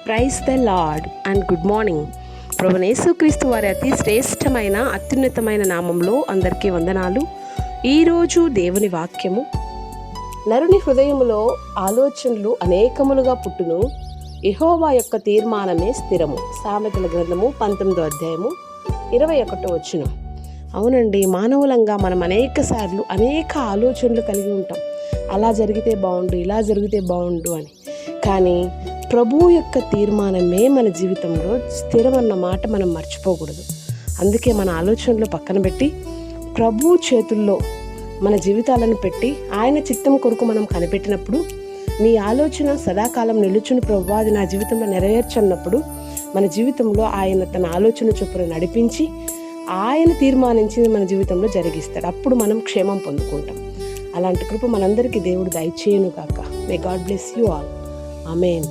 Praise the lord and good morning. ప్రభువైన యేసుక్రీస్తు వారి అతి శ్రేష్టమైన అత్యున్నతమైన నామంలో అందరికీ వందనాలు. ఈరోజు దేవుని వాక్యము, నరుని హృదయములో ఆలోచనలు అనేకములుగా పుట్టును, యెహోవా యొక్క తీర్మానమే స్థిరము. సామెతల గ్రంథము 19వ అధ్యాయము 21వ వచనం. అవునండి, మానవులంగా మనం అనేక సార్లు అనేక ఆలోచనలు కలిగి ఉంటాం. అలా జరిగితే బాగుండు, ఇలా జరిగితే బాగుండు అని. కానీ ప్రభువు యొక్క తీర్మానమే మన జీవితంలో స్థిరమన్న మాట మనం మర్చిపోకూడదు. అందుకే మన ఆలోచనలు పక్కన పెట్టి ప్రభు చేతుల్లో మన జీవితాలను పెట్టి ఆయన చిత్తం కొరకు మనం కనిపెట్టినప్పుడు, నీ ఆలోచన సదాకాలం నిలుచుని ప్రభువా అది నా జీవితంలో నెరవేర్చన్నప్పుడు మన జీవితంలో ఆయన తన ఆలోచన చొప్పున నడిపించి ఆయన తీర్మానించింది మన జీవితంలో జరిగిస్తాడు. అప్పుడు మనం క్షేమం పొందుకుంటాం. అలాంటి కృప మనందరికీ దేవుడు దయచేయును గాక. May God bless you all. Amen.